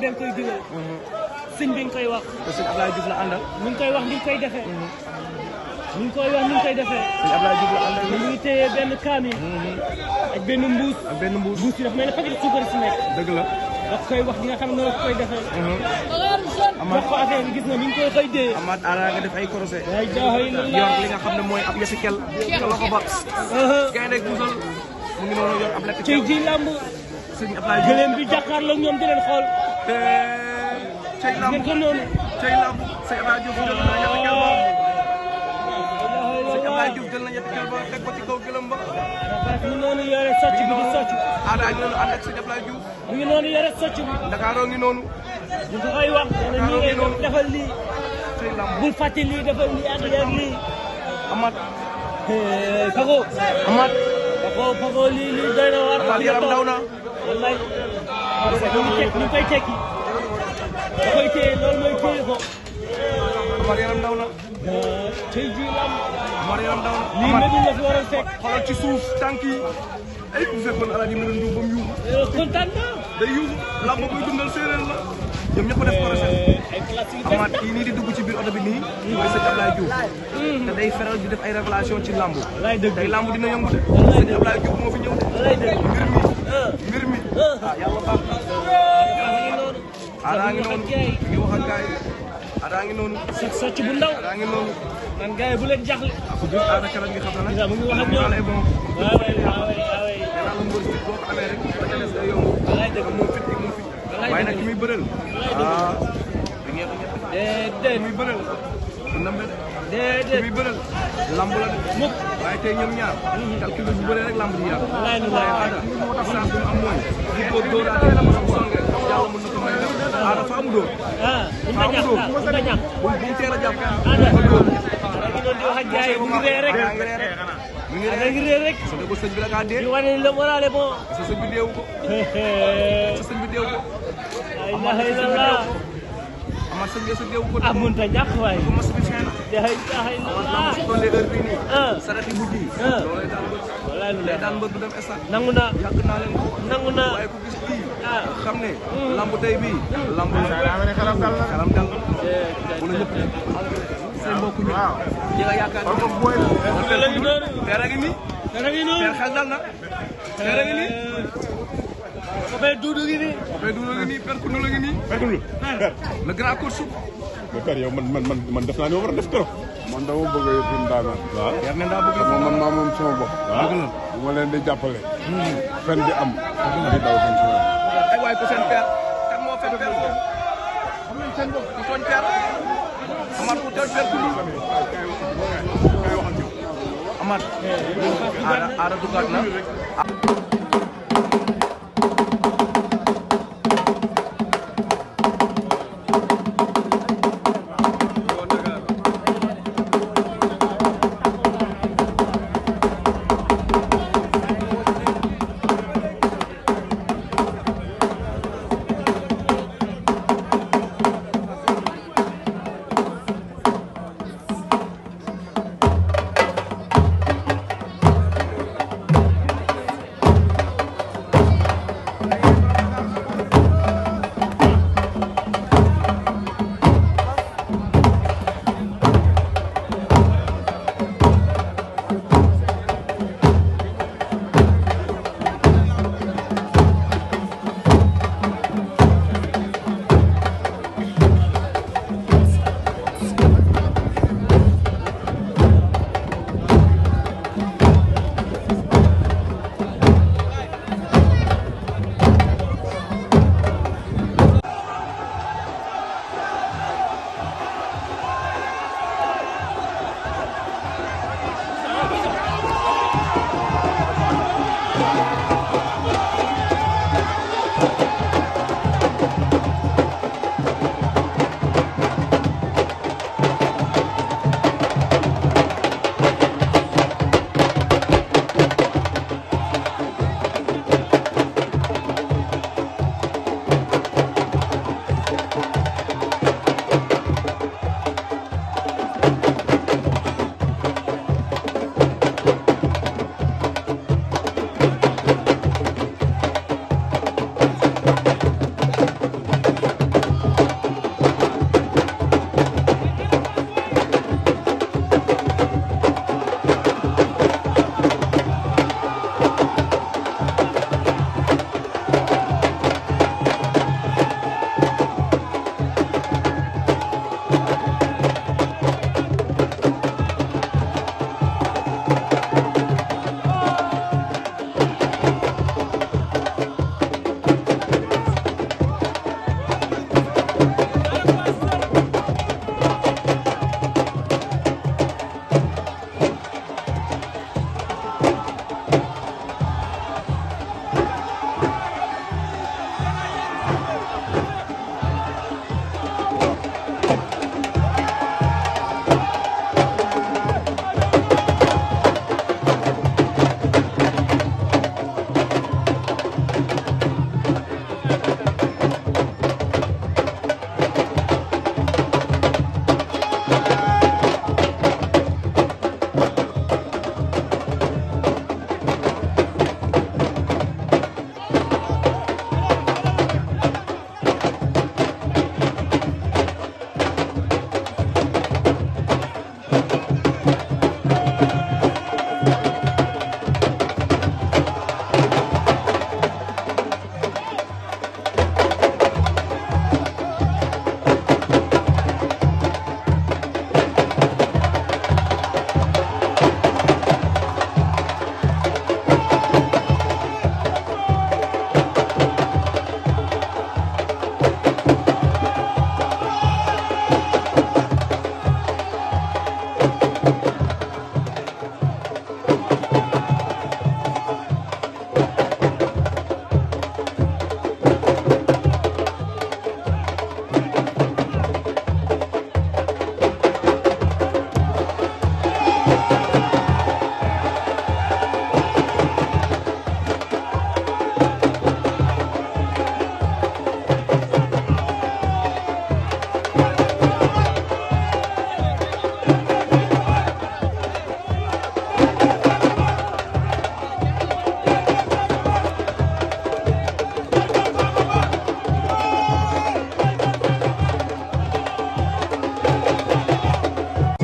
dañ koy digal. sëñ bi nga koy wax. te sëñ Ablaye Diouf la àndal. mi ngi koy wax ni ñu koy defee. mi ngi koy wax ni ñu koy defee. sëñ Ablaye Diouf la àndal. mi ngi téye benn kaamil. ak benn mbuus. ak benn mbuus. mbuus yi dafa mel ne paquet suukar si nekk. dëgg la. daf koy wax li nga xam ne noonu la koy defee. wax ko affaire bi gis nga mi ngi koy xëy dee. Amath Ara nga def ay crochet. ay jaaxal yor li nga xam ne mooy ab yasikel. ca loxo ba. gaynde ak musal mu ngi noonu yor ab lekk. cey ji làmb. sëñ Ablaye Diouf gëléem bi jàkkaarloo ñoom di leen xool. cey lamb ngeen ko noonu. cey lamb sëñ Ablaye Diouf jël na ñetti kel ba. sëñ Ablaye Diouf jël na ñetti kel ba teg ko ci kaw gëlëm ba. mu ngi noonu yore socc bi di socc. Ada ngi noonu ànd ak sëñ Ablaye Diouf. mu ngi noonu yore socc bi. Ndakaaroo ngi noonu. ñu ko koy wax. nee na nii ngay def defal lii. cey lamb bul fàtte lii defal lii ak lii ak lii. Amath. Pago. Amath. Pago lii doy na waar. Amath yaram daw na. wallaay. ñu koy tekki. da koy téye loolu mooy téye ko. Amath yaram daw na. tey jii lamb. Amath yaram daw na. lii métti la fi war a fekk. xoolal ci suuf tànk yi. ay bu fekkoon Alaaji mën a njuub ba mu yuuxu. kontaan naa. day yuuxu lamb buy dundal séeréer la. ñoom ñëpp a def crochet. ay classique Amath kii nii di dugg ci biir oto bi nii. mooy sëñ Ablaye Diouf. te day feral di def ay révélation ci lamb. wallaay dëgg tey lamb dina yëngu de. sëñ Ablaye Diouf moo fi ñëw de. wallaay dëgg mbir mi. ah yàlla baax na. Ada ngi noonu ngi wax ak gars yi. Ada ngi noonu. socc bu ndaw. Ada ngi noonu. man gars yi bu leen jaxle. ku jël Ada keroog ngi xam na nag. mu ngi wax ak ñoom. waaw waaw la mbër fit boo ko amee rek da nga des day yomb. wallaay dëgg moom fit gi moom fit. waaye nag ki muy bëreel. ah. da ngeen ko ñett. déedéet muy bëreel. du ndam de. déedéet ki muy bëreel. lamb la de. mukk. waaye tey ñoom ñaar. calcul bu bëree rek lamb ji yàlla. wallaay nu waaye Ada moo tax chance bi mu am mooy. bu ko dóoraatee la mos a songee. yàlla mën na ko may def. Ada fa mu dóor. bu ñu ko ñàkk bu ñu ko ñàkk. bu mu teel a jàpp. Ada ba dóor. da ngi doon di wax ak gars yi mu ngi ree rek. mu ngi da ngi ree rek. sa dëgg sëñ bi la kaa dee. di wane ni le moral est bon. sa sëñ bi deewu ko. sa sëñ bi deewu ko. ay ilaha illallah. Amath sëñ bi sa deewu ko. ah mënut a ñàkk waaye. ko mas bi fin la. ilaha illallah. su tollee heure bii nii. sarati guddi yi. loolay daan mbër. wallaay lu day leer. daan mbër du dem stade. nangu naa. yàgg naa leen ko. nangu naa. waaye ku gis kii. ah. xam ne. lamb tey bii. lamb la. xalam dal na. xalam dal na. bu la ñëpp say mbokk ñu. ñi nga yaakaar ne moom booy la. la ngi noonu. teer a ngi nii. dara ngi noonu. teer xel dal na. teer a ngi nii. Papa Doudou ngi nii. Papa Doudou la ngi nii Père Koundou la ngi nii. Père Koundou. le grand coach. mais Père yow man def naa ne war a def trop. man dama bëgg a yëf yi daanaka. waaw yar ne daa bëgg man maa moom sama bopp. waaw bu ma leen di jàppale. fen di am. di daw seen suuf. ay waay ko seen père. kan moo fen père ko. xam nañ seen bopp ku tooñ père. Amath ku tooñ père Koundou. Amath. Ada dugaat na.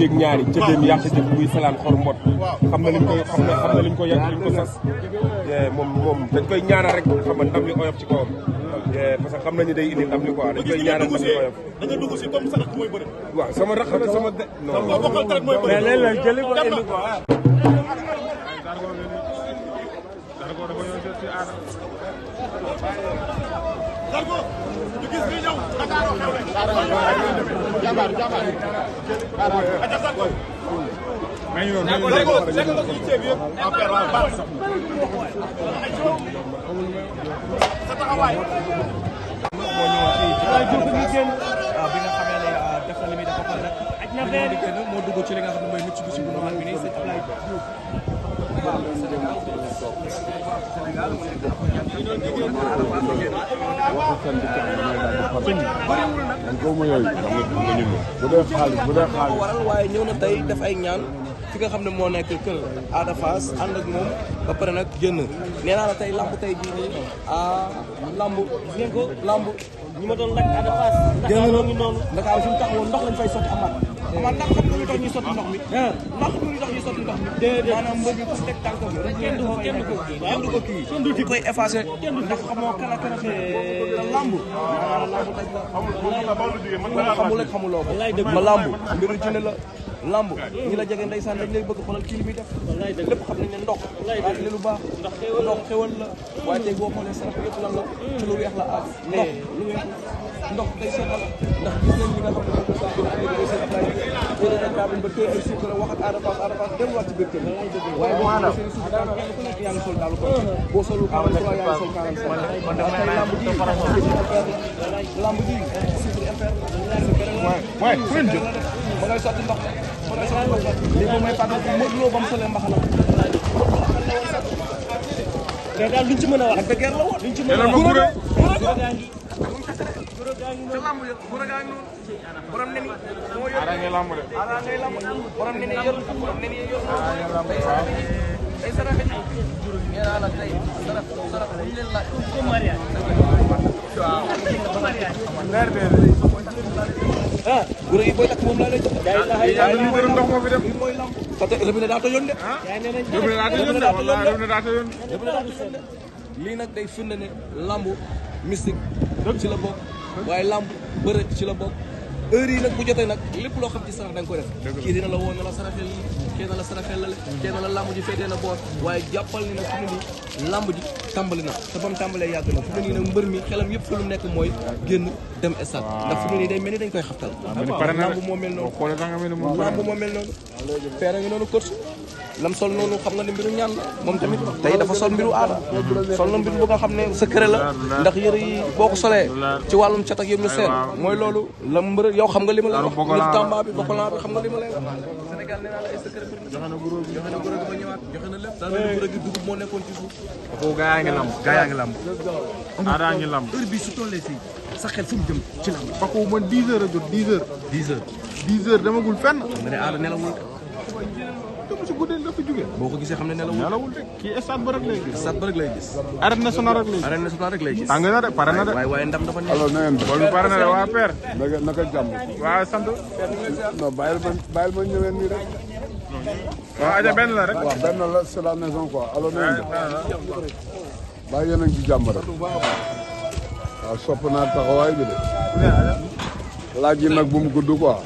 seeg ñaari cëddeen yàq jëf buy salaan xor mbot xam na liñ koy xam na liñ ko yàq liñ ko sas moom dañ koy ñaanal rek xam nga ndam li oyof ci kawam parce que xam nañu day indi ndam li quoi dañ koy ñaanal ndam li oyof da nga dugg si comme sax mooy bëri waaw sama rax la sama de non mais léeg la jëli ko indi quoi Zarko ñu gis ni ñëw Dakar xew mais ñu sa taxawaay bi nga xamee ne def na li muy def ba pare nag aj na fee moo dugg ci li nga xam ne mooy mucc bi si bu normal bi nii sëñ Ablaye Diouf waral waaye ñëw na tey def ay ñaan fi nga xam ne moo nekk kër Ada Fass ànd ak moom ba pare nag génn nee naa la tey lamb tey bii nii lamb ngeen ko lamb ñi ma doon laaj Ada Fass génn na ngi noonu Dakar fi mu taxawoon ndox lañ fay sotti amaat ndax xam nga lu tax ñuy sotti ndox mi ndax xam nga lu tax ñuy sotti ndox mi maanaam mbër bi ku teg tànkam kenn du ko kii kenn du koy effacé ndax xamoo kala kala te lamb xamul rek xamuloo ko ma lamb mbiru jinne la lamb ñi la jege ndeysaan dañ lay bëgg xoolal kii li muy def lépp xam nañ ne ndox li lu baax ndox xewal la waaye tey boo xoolee sarax yëpp lan la ci lu weex la ak ndox lu weex ndox day seetal ndax gis nañ li nga xam ne moom sa seen Ablaye jëlee na cabine ba téye ay suuf la wax ak Ada Fass delluwaat ci biir kër waaye boo xoolee seen suuf daal kenn ku nekk yaa ngi sol daal ko boo solul 43 yaa ngi sol 45 man tey lamb ji lamb ji chiffre impair waay fu ngeen jëm ma ngay sotti ndox ma ngay sotti ndox lii moom mooy fàttali Modou Lo ba mu solee mbaxana mais daal luñ ci mën a wax ak de guerre la woon luñ ci mën a wax guro gaa ngi ca lamb ya guro gaa ngi noonu borom ne ni moo yor ara ngay lamb de ara ngay lamb borom ne ni yor borom ne ni yor ay saraxe ji nee naa la tey sarax bu ñu leen laaj ko mariage guro yi booy takk moom laa lay jox li bëri ndox moo fi dem lii mooy lamb parce que robinet daa tojoon de lii nag day firnde ne lamb mystique ci la bokk waaye lamb bëre ci la bokk heure yi nag bu jotee nag lépp loo xam ci sarax da nga ko def kii dina la woo ne la saraxel yi kii na la saraxel la kii na la lamb ji féetee na boor waaye jàppal ni nag fi mu nii lamb ji tàmbali na te ba mu tàmbalee yàgg na fi mu nii nag mbër mi xelam yëpp fi lu nekk mooy génn dem stade ndax fi mu nii day mel ni dañ koy xaftal lamb moo mel noonu lamb moo mel noonu feere nga noonu coach lam sol noonu xam nga ne mbiru ñaan la moom tamit tey dafa sol mbiru aada sol na mbir bu nga xam ne secret la ndax yëre yi boo ko solee ci wàllum cat ak yëpp ñu seen mooy loolu la mbër yow xam nga li ma lay wax nit tamba bi bokolan bi xam nga li ma lay wax Sénégal nee naa la ay secret joxe na guro gi ba ñëwaat joxe na lépp daal guro gi dugub moo nekkoon ci suuf ko gaa yaa ngi lamb Ada ngi lamb heure bi su tollee fii sa xel fu mu jëm ci lamb Paco man 10 heures a jot 10 heures 10 heures demagul fenn nga ne aada nelawul dama si guddee dafa jóge boo ko gisee xam ne nelawul de kii stade ba rek lay gis stade ba rek lay gis arène nationale rek lay gis arène nationale rek lay gis tàng na de pare na de waaye ndam dafa neex alors na ngeen bool bi pare na de waa père naka jàmm waa sant non bàyyil ma ñëwee nii rek waa aja benn la rek waaw benn la c'est la maison quoi alors na ngeen bàyyi yéen a ngi ci jàmm rek waaw sopp naa taxawaay bi de laaj yi nag bu mu gudd quoi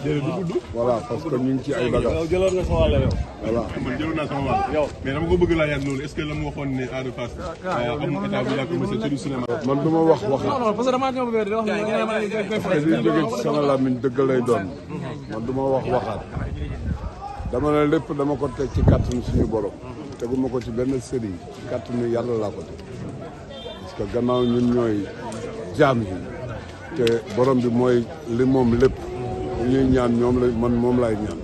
voilà parce que ñu ngi ci ay bagages yow jëloon nga sa wàll yow voilà man jëloon naa sama wàll yow mais dama ko bëgg laa yàgg loolu est-ce que la mu waxoon ne Ada Fass am état bu yàgg monsieur Thierry cinéma man du ma wax waxaat parce que damaa ñëw bëri wax te li jóge ci sama làmmiñ dëgg lay doon man du ma wax waxaat dama ne lépp dama ko teg ci kàttanu suñu borom teguma ko ci benn sëriñ ci kàttanu yàlla laa ko teg parce que gannaaw ñun ñooy jaam yi te borom bi mooy li moom lépp li ñuy ñaan ñoom la man moom laay ñaan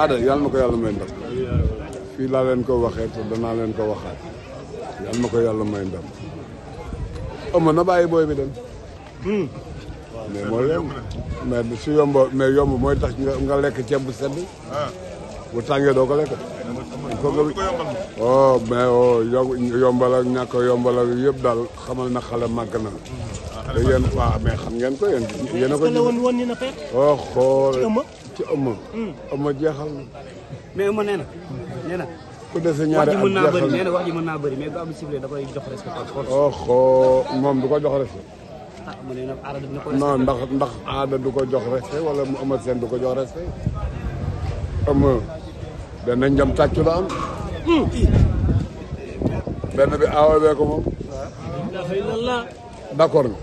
Ada yàlla na ko yàlla may ndam fii laa leen ko waxee te danaa leen ko waxaat yàlla na ko yàlla may ndam ëmb na bàyyi booy bi dem mais mooy yomb mais su yomb mais yomb mooy tax nga lekk ceeb bu sedd bu tàngee doo ko lekk il faut que mais yombal ak ñàkk yombal ak yëpp daal xamal na xale màgg na te yéen waaw mais xam ngeen ko yéen a ko la woon ni na père. oh xool ci ëmb. ci ëmb jeexal na. mais ëmb nee na ku dese ñaari at jeexal na wax ji mën naa bëri mais bu am ciblé da koy jox respect par force. oh xool moom du ko jox respect. ah mu ne nag aada dina ko non ndax aada du ko jox respect wala mu Eumeu Sène du ko jox respect. Eumeu benn njam tàccu la am. benn bi aawa bee ko moom. d'accord nga.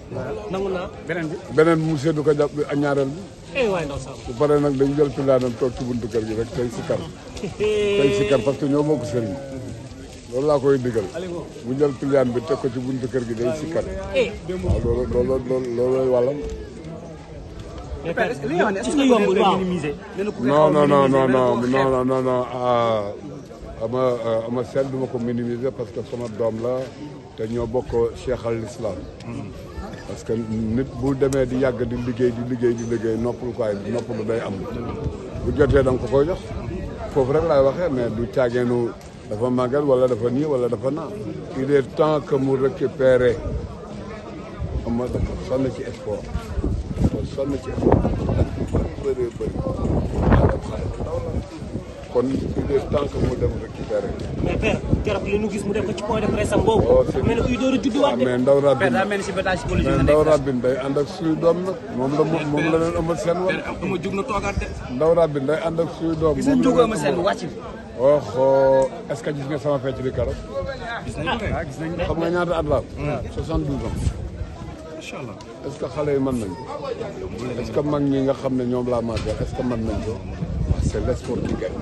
nangu naa beneen bi. beneen bi mu seddu ko jàpp ak ñaareel bi. waay ndaw Samb. bu paree nag dañu jël pilaanam toog ci buntu kër gi rek tey sikar. tey sikar parce que ñoo bokk sëriñ loolu laa koy digal. bu jël pilaan bi teg ko ci buntu kër gi day sikar. waaw loolu wàllam. li nga xam ne est-ce que yombul waaw. non ama seen duma ko minimiser parce que sama doom la te ñoo bokk cheikh al islam parce que nit bu demee di yàgg di liggéey noppal ko ay noppalu day am bu jotee da nga ko koy jox foofu rek laay waxee mais du caageenu dafa màggal wala dafa nii wala dafa naa il est temps que mu récupérer ama dafa sonn ci sport bëri kon il est temps que mu dem récupérer. mais père keroog li nu gis mu def ko ci point de presse am boobu. mel ni kuy door a judduwaat de. mais ndaw rabin père daa mel ni si bétage psychologique la nekk. ndaw rabin day ànd ak suy doom nag moom la leen Eumeu Sène wala. Eumeu jug na toogaat de. ndaw rabin day ànd ak suy doom. gis nañ jóg Eumeu Sène wàcc bi. est-ce que gis nga sama fecc bi keroog. gis nañ ko xam nga ñaata at la am. 72 ans. incha allah. est-ce que xale yi mën nañ ko. est-ce que mag ñi nga xam ne ñoom laa màggal est-ce que mën nañ ko. c'est le sport qui gagne.